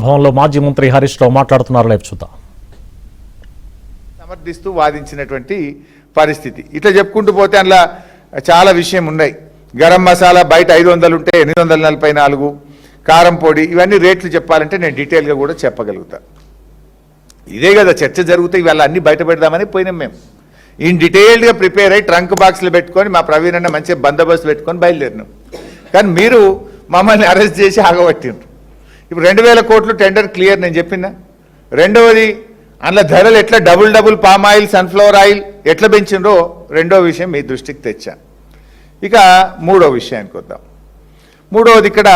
భవన్లో మాజీ మంత్రి హరీష్ రావు మాట్లాడుతున్నారు. లైవ్ చూద్దాం. సమర్థిస్తూ వాదించినటువంటి పరిస్థితి. ఇట్లా చెప్పుకుంటూ పోతే అందులో చాలా విషయం ఉన్నాయి. గరం మసాలా బయట 500 ఉంటే 844, కారం పొడి, ఇవన్నీ రేట్లు చెప్పాలంటే నేను డీటెయిల్గా కూడా చెప్పగలుగుతా. ఇదే కదా చర్చ జరుగుతాయి. ఇవాళ అన్ని బయట పెడదామని పోయినాం మేము. ఇన్ డీటెయిల్డ్గా ప్రిపేర్ అయ్యి ట్రంక్ బాక్స్లో పెట్టుకొని మా ప్రవీణ్ అన్న మంచిగా బందోబస్తు పెట్టుకొని బయలుదేరినాం. కానీ మీరు మమ్మల్ని అరెస్ట్ చేసి ఆగబట్టిండ్రు. ఇప్పుడు 2000 కోట్లు టెండర్ క్లియర్ నేను చెప్పినా. రెండవది అందులో ధరలు ఎట్లా double palm oil, sunflower oil ఎట్లా పెంచిండ్రో రెండో విషయం మీ దృష్టికి తెచ్చాను. ఇక మూడో విషయానికి వద్దాం. మూడవది ఇక్కడ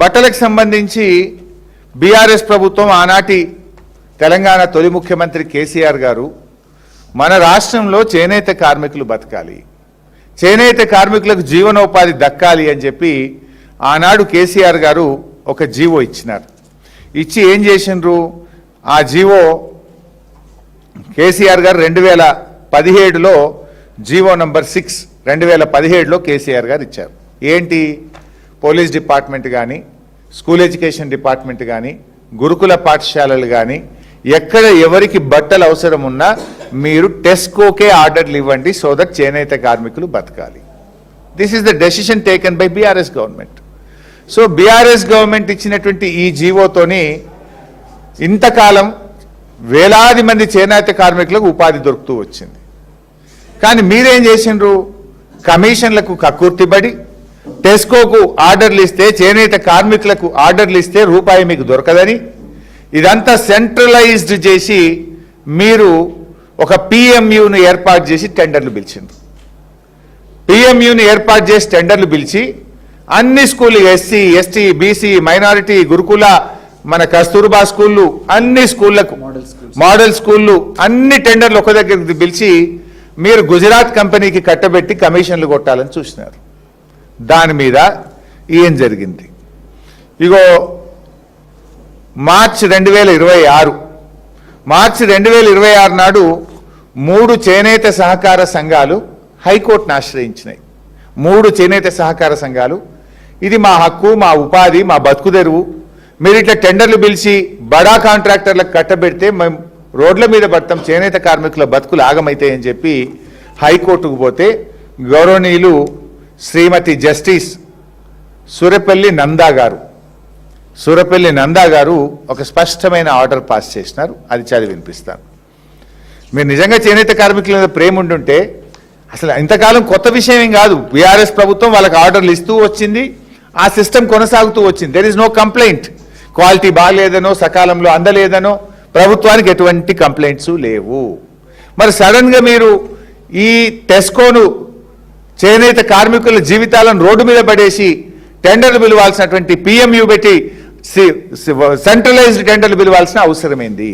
బట్టలకు సంబంధించి బీఆర్ఎస్ ప్రభుత్వం ఆనాటి తెలంగాణ తొలి ముఖ్యమంత్రి కేసీఆర్ గారు మన రాష్ట్రంలో చేనేత కార్మికులు బతకాలి, చేనేత కార్మికులకు జీవనోపాధి దక్కాలి అని చెప్పి ఆనాడు కేసీఆర్ గారు ఒక జీవో ఇచ్చినారు. ఇచ్చి ఏం చేసిండ్రు? ఆ జీవో కేసీఆర్ గారు 2017లో జీవో నంబర్ 6 2017లో కేసీఆర్ గారు ఇచ్చారు. ఏంటి? పోలీస్ డిపార్ట్మెంట్ కానీ, స్కూల్ ఎడ్యుకేషన్ డిపార్ట్మెంట్ కానీ, గురుకుల పాఠశాలలు కానీ ఎక్కడ ఎవరికి బట్టలు అవసరం ఉన్నా మీరు టెస్కోకే ఆర్డర్లు ఇవ్వండి, సో దట్ చేనేత కార్మికులు బతకాలి. This is the decision taken by BRS government. So BRS government ఇచ్చినటువంటి ఈ జీవోతోని ఇంతకాలం వేలాది మంది చేనేత కార్మికులకు ఉపాధి దొరుకుతూ వచ్చింది. కానీ మీరేం చేసిండ్రు? కమిషన్లకు కక్కుర్తిబడి టెస్కోకు ఆర్డర్లు ఇస్తే, చేనేత కార్మికులకు ఆర్డర్లు ఇస్తే రూపాయి మీకు దొరకదని ఇదంతా సెంట్రలైజ్డ్ చేసి మీరు ఒక పిఎంయును ఏర్పాటు చేసి టెండర్లు పిలిచిండ్రు. పిఎంయును ఏర్పాటు చేసి టెండర్లు పిలిచి అన్ని స్కూళ్ళు, ఎస్సీ, ఎస్టీ, బీసీ, మైనారిటీ, గురుకుల, మన కస్తూర్బా స్కూళ్ళు, అన్ని స్కూళ్లకు, మోడల్ స్కూళ్ళు, అన్ని టెండర్లు ఒక దగ్గరికి పిలిచి మీరు గుజరాత్ కంపెనీకి కట్టబెట్టి కమిషన్లు కొట్టాలని చూసినారు. దాని మీద ఏం జరిగింది? ఇగో మార్చి 2026 నాడు 3 చేనేత సహకార సంఘాలు హైకోర్టును ఆశ్రయించినాయి. 3 చేనేత సహకార సంఘాలు ఇది మా హక్కు, మా ఉపాధి, మా బతుకు తెరువు, మీరు ఇట్లా టెండర్లు పిలిచి బడా కాంట్రాక్టర్లకు కట్టబెడితే మేము రోడ్ల మీద పడతాం, చేనేత కార్మికుల బతుకులు ఆగమైతాయని చెప్పి హైకోర్టుకు పోతే గౌరవనీయులు శ్రీమతి జస్టిస్ సూరపల్లి నందా గారు ఒక స్పష్టమైన ఆర్డర్ పాస్ చేసినారు. అది చదివి వినిపిస్తాను. మీరు నిజంగా చేనేత కార్మికుల మీద ప్రేమ ఉండుంటే అసలు ఇంతకాలం కొత్త విషయం ఏం కాదు. బీఆర్ఎస్ ప్రభుత్వం వాళ్ళకి ఆర్డర్లు ఇస్తూ వచ్చింది, ఆ సిస్టమ్ కొనసాగుతూ వచ్చింది. There is no complaint. Quality బాగలేదనో, సకాలంలో అందలేదనో ప్రభుత్వానికి ఎటువంటి కంప్లైంట్స్ లేవు. మరి సడన్గా మీరు ఈ టెస్కోను, చేనేత కార్మికుల జీవితాలను రోడ్డు మీద పడేసి టెండర్లు పిలవాల్సినటువంటి పిఎంయు పెట్టి సెంట్రలైజ్డ్ టెండర్లు పిలవాల్సిన అవసరమైంది.